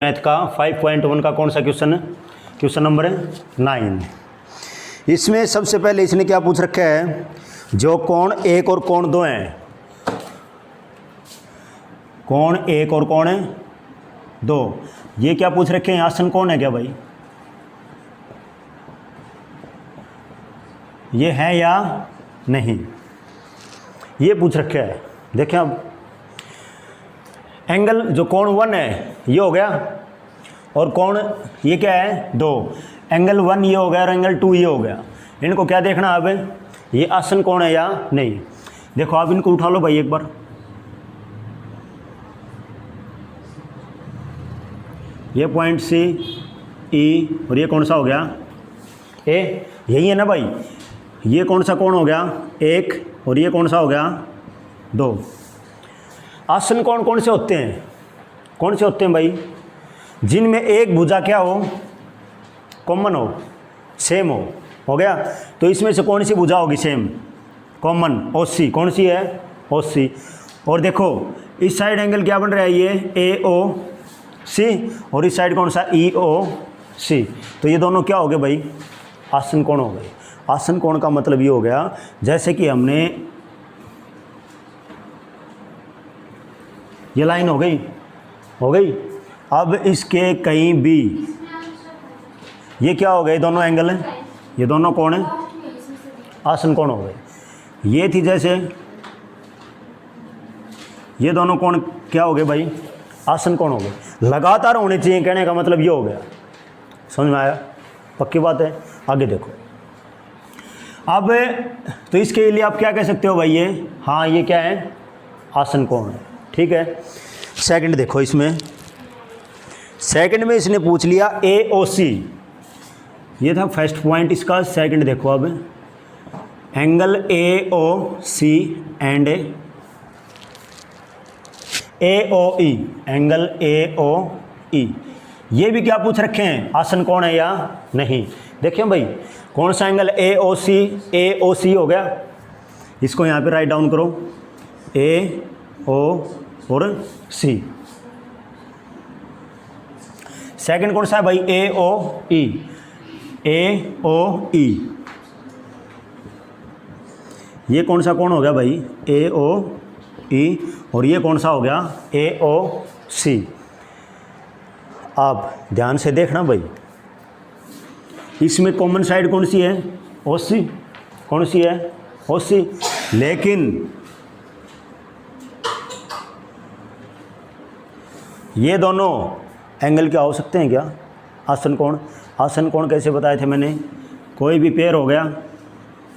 Math का 5.1 का कौन सा क्वेश्चन है? Question number 9। इसमें सबसे पहले इसने क्या पूछ रखा है, जो कोण एक और कोण दो हैं, कोण एक और कोण दो, ये क्या पूछ रखे हैं, आसन कोण है क्या भाई? ये है या नहीं, ये पूछ रखा है। देखें अब एंगल जो कोण 1 है ये हो गया, और कोण ये क्या है 2, एंगल 1 ये हो गया और एंगल 2 ये हो गया। इनको क्या देखना अब, ये आसन कोण है या नहीं। देखो आप इनको उठा लो भाई एक बार, ये पॉइंट सी ई और ये कौन सा हो गया ए, यही है ना भाई। ये कौन सा कोण हो गया 1 और ये कौन सा हो गया 2। आसन कोण कौन से होते हैं, कौन से होते हैं भाई? जिनमें एक भुजा क्या हो, कॉमन हो, सेम हो गया। तो इसमें से कौन सी भुजा होगी सेम, कॉमन, ओसी। कौन सी है, ओसी। और देखो इस साइड एंगल क्या बन रहा है, ये ए ओ सी, और इस साइड कौन सा ई ओ सी। तो ये दोनों क्या हो गए भाई, आसन कोण हो गए। आसन कोण का मतलब ये हो गया, जैसे कि हमने ये लाइन हो गई। अब इसके कहीं भी ये क्या हो गए, दोनों एंगल हैं, ये दोनों कोण हैं, आसन कोण हो गए। ये थी जैसे ये दोनों कोण क्या हो गए भाई, आसन कोण हो गए। लगातार होने चाहिए, कहने का मतलब ये हो गया। समझ में आया? पक्की बात है। आगे देखो अब, तो इसके लिए आप क्या कह सकते हो भाई, ये हाँ ये क्या है, आसन कोण है। ठीक है। सेकंड देखो, इसमें सेकंड में इसने पूछ लिया ए ओ सी, ये था फर्स्ट पॉइंट इसका। सेकंड देखो अब, angle A O C and A O E, angle A O E, ये भी क्या पूछ रखे हैं, आसन कोण है या नहीं। देखिए भाई कौन सा एंगल ए ओ सी हो गया, इसको यहाँ पे राइट डाउन करो, ए ओ और सी। सेकंड कौन सा है भाई, ए ओ ई, ये कौन सा कोण हो गया भाई, ए ओ ई, और ये कौन सा हो गया, ए ओ सी। आप ध्यान से देखना भाई, इसमें कॉमन साइड कौन सी है, ओ सी। कौन सी है, ओ सी। लेकिन ये दोनों एंगल क्या हो सकते हैं क्या, आसन कोण। आसन कोण कैसे बताए थे मैंने, कोई भी पेयर हो गया और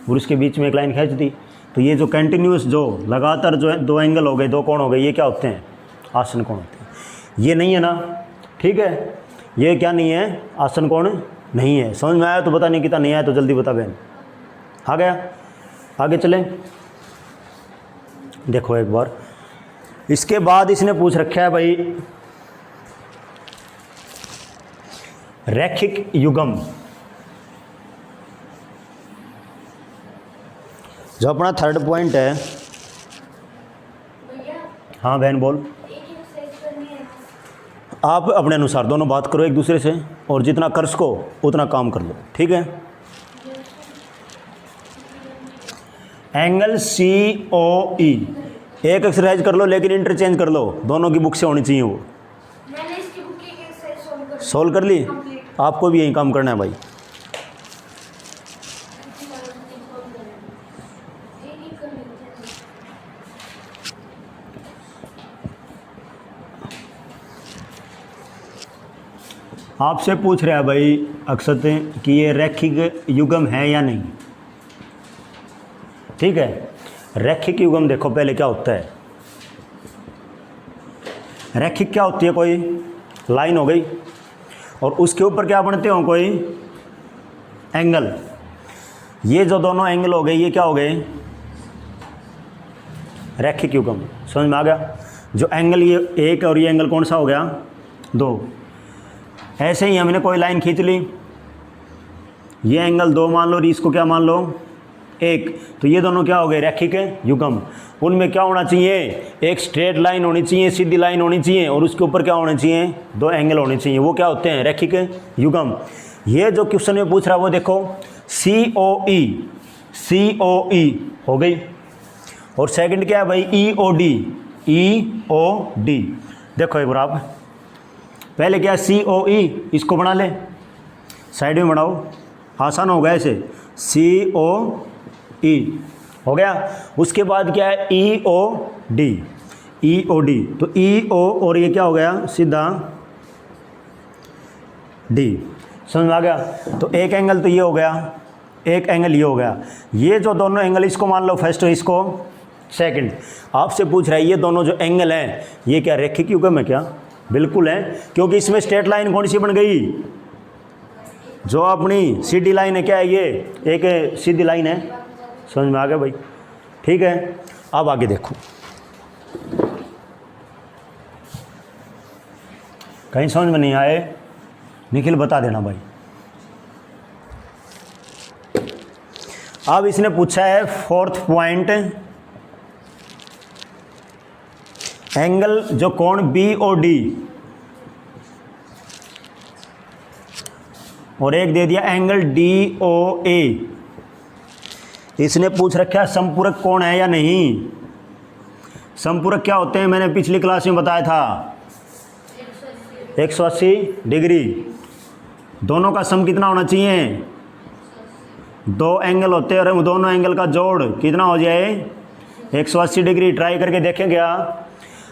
उसके बीच में एक लाइन खींच दी, तो ये जो कंटिन्यूस, जो लगातार जो है, दो एंगल हो गए, दो कोण हो गए, ये क्या होते हैं, आसन कोण होते हैं। ये नहीं है ना, ठीक है, ये क्या नहीं है, आसन कोण नहीं है। समझ में आया तो बता, नहीं कितना नहीं आया तो जल्दी बता बहन। आ गया, आगे चलें। देखो एक बार, इसके बाद इसने पूछ रखा है भाई रैखिक युग्म, जो अपना थर्ड पॉइंट है। हाँ बहन बोल। आप अपने अनुसार दोनों बात करो एक दूसरे से, और जितना कर सको उतना काम कर लो, ठीक है। एंगल सी ओ ई, एक एक्सरसाइज कर लो, लेकिन इंटरचेंज कर लो, दोनों की बुक से होनी चाहिए वो। मैंने इसकी बुक की एक्सरसाइज सोल्व कर ली। आपको भी यही काम करना है भाई। आपसे पूछ रहा है भाई अक्षत कि ये रैखिक युग्म है या नहीं, ठीक है। रैखिक युग्म देखो पहले क्या होता है, रैखिक क्या होती है, कोई लाइन हो गई और उसके ऊपर क्या बनते हो, कोई एंगल। ये जो दोनों एंगल हो गए, ये क्या हो गए, रैखिक युग्म। समझ में आ गया? जो एंगल ये एक और ये एंगल कौन सा हो गया, 2। ऐसे ही हमने कोई लाइन खींच ली, ये एंगल 2 मान लो और इसको क्या मान लो, एक, तो ये दोनों क्या हो गए, रैखिक युग्म। उनमें क्या होना चाहिए, एक स्ट्रेट लाइन होनी चाहिए, सीधी लाइन होनी चाहिए, और उसके ऊपर क्या होने चाहिए, दो एंगल होने चाहिए। वो क्या होते हैं, रैखिक युग्म। ये जो क्वेश्चन में पूछ रहा है वो देखो, COE हो गई, और सेकंड क्या है भाई, EOD। देखो एक बार आप पहले क्या, COE, इसको बना ले, साइड में बनाओ, आसान हो गया ऐसे, COE हो गया। उसके बाद क्या है, EOD। तो EO और ये क्या हो गया, सीधा D। समझ में आ गया। तो एक एंगल तो ये हो गया, एक एंगल ये हो गया। ये जो दोनों एंगल, इसको मान लो फर्स्ट और इसको सेकंड। आपसे पूछ रहा है ये दोनों जो एंगल हैं ये क्या रैखिक युग्म है क्या, बिल्कुल है, क्योंकि इसमें स्ट्रेट लाइन कौन सी बन गई, जो अपनी सीधी लाइन है, क्या है ये, एक सीधी लाइन है। समझ में आ गया भाई, ठीक है। अब आगे देखो, कहीं समझ में नहीं आए निखिल बता देना भाई। अब इसने पूछा है फोर्थ पॉइंट, एंगल जो कोण BOD, और एक दे दिया एंगल DOA। इसने पूछ रखा संपूरक कोण है या नहीं। संपूरक क्या होते हैं, मैंने पिछली क्लास में बताया था, 180 डिग्री। दोनों का सम कितना होना चाहिए, दो एंगल होते हैं, और दोनों एंगल का जोड़ कितना हो जाए, 180 डिग्री। ट्राई करके देखें क्या।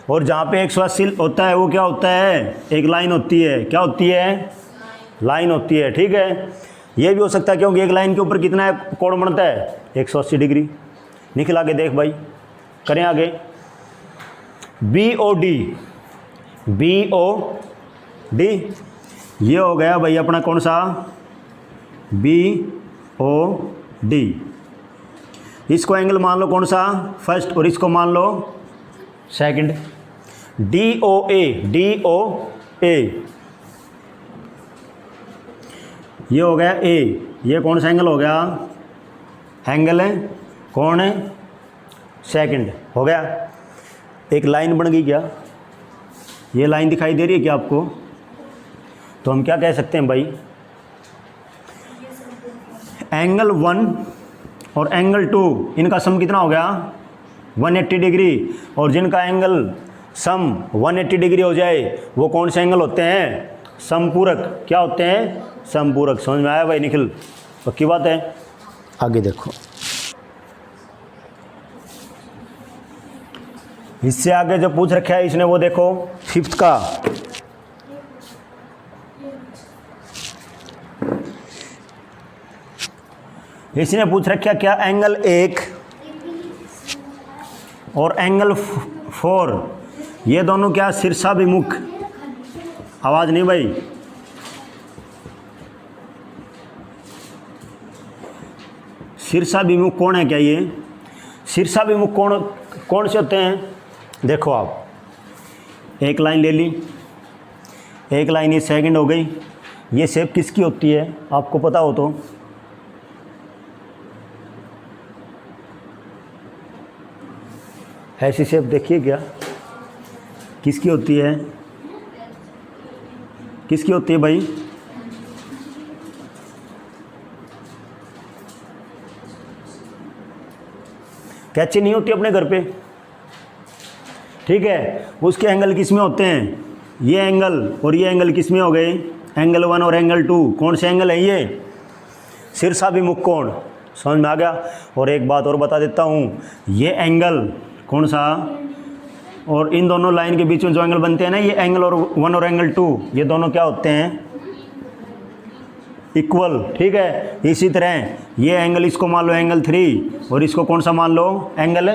और जहाँ पे 180 होता है वो क्या होता है, एक लाइन होती है, क्या होती है, लाइन होती है, ठीक है। ये भी हो सकता है क्योंकि एक लाइन के ऊपर कितना है कोण बनता है, 180 डिग्री। निकल आगे देख भाई, करें आगे, BOD ये हो गया भाई अपना कौन सा, BOD। इसको एंगल मान लो कौन सा, फर्स्ट, और इसको मान लो सेकंड। DOA ये हो गया A। ये कौन सा एंगल हो गया, एंगल है कौन है, सेकंड हो गया। एक लाइन बन गई क्या, ये लाइन दिखाई दे रही है क्या आपको। तो हम क्या कह सकते हैं भाई, एंगल 1 और एंगल 2 इनका सम कितना हो गया, 180 डिग्री। और जिनका एंगल सम 180 डिग्री हो जाए वो कौन से एंगल होते हैं, समपूरक। क्या होते हैं, समपूरक। समझ में आया भाई निखिल, पक्की बात है। आगे देखो, इससे आगे जो पूछ रखा है इसने वो देखो, फिफ्थ का, इसने पूछ रखा क्या, एंगल 1 और एंगल 4 ये दोनों क्या शीर्षाभिमुख, आवाज़ नहीं भाई, शीर्षाभिमुख कोण है क्या, ये शीर्षाभिमुख कोण कौन से होते हैं। देखो आप, एक लाइन ले ली, एक लाइन ये सेकंड हो गई। ये शेप किसकी होती है आपको पता हो तो, ऐसी शेप देखिए क्या, किसकी होती है, किसकी होती है भाई, कैची नहीं होती अपने घर पे, ठीक है। उसके एंगल किस में होते हैं, ये एंगल और ये एंगल किस में हो गए, एंगल 1 और एंगल 2 कौन से एंगल है, ये शीर्षाभिमुख कोण। समझ में आ गया। और एक बात और बता देता हूँ, ये एंगल कौन सा, और इन दोनों लाइन के बीच में जो एंगल बनते हैं ना, ये एंगल और 1 और एंगल 2 ये दोनों क्या होते हैं, इक्वल, ठीक है। इसी तरह ये एंगल, इसको मान लो एंगल 3 और इसको कौन सा मान लो, एंगल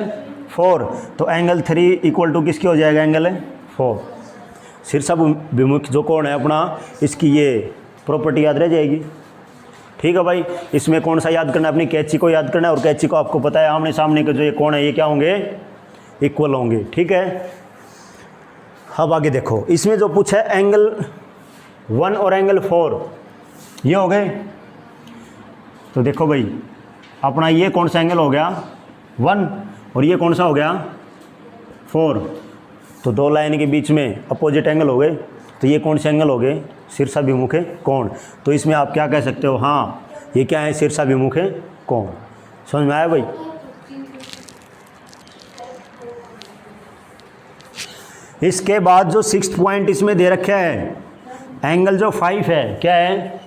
4। तो एंगल 3 इक्वल टू किसकी हो जाएगा, एंगल 4। शीर्षाभिमुख जो कोण है अपना, इसकी ये प्रॉपर्टी याद रह जाएगी, ठीक है भाई। इसमें कौन सा याद करना है, अपनी कैंची को याद करना है, और कैंची को आपको पता है आमने सामने के जो ये कोण है ये क्या होंगे, इक्वल होंगे, ठीक है। अब आगे देखो, इसमें जो पूछा है एंगल 1 और एंगल 4 ये हो गए। तो देखो भाई, अपना ये कौन सा एंगल हो गया 1 और ये कौन सा हो गया 4। तो दो लाइन के बीच में अपोजिट एंगल हो गए, तो ये कौन से एंगल हो गए शीर्षाभिमुख कोण। तो इसमें आप क्या कह सकते हो, हाँ ये क्या है शीर्षाभिमुख कोण। समझ में आया भाई। इसके बाद जो 6th पॉइंट इसमें दे रखा है एंगल जो 5 है, क्या है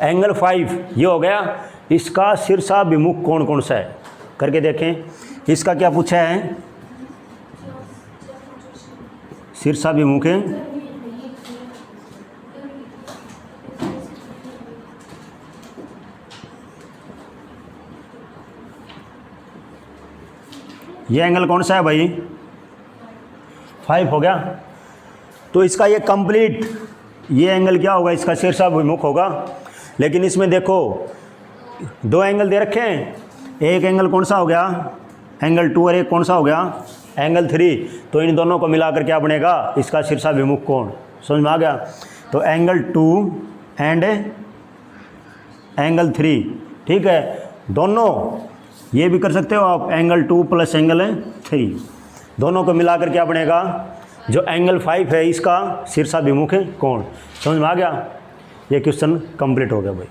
एंगल 5, ये हो गया इसका शीर्षाभिमुख कोण कौन सा है करके देखें। इसका क्या पूछा है शीर्षाभिमुख ये एंगल कौन सा है भाई 5 हो गया। तो इसका ये कंप्लीट ये एंगल क्या होगा इसका शीर्षाभिमुख होगा। लेकिन इसमें देखो दो एंगल दे रखे हैं, एक एंगल कौन सा हो गया एंगल 2 और एक कौन सा हो गया एंगल 3। तो इन दोनों को मिलाकर क्या बनेगा इसका शीर्षाभिमुख कोण। समझ में आ गया। तो एंगल 2 एंड एंगल 3, ठीक है, दोनों ये भी कर सकते हो आप एंगल 2 प्लस एंगल 3, दोनों को मिलाकर क्या बनेगा जो एंगल 5 है इसका शीर्षाभिमुख कोण। समझ में आ गया। ये क्वेश्चन कंप्लीट हो गया भाई।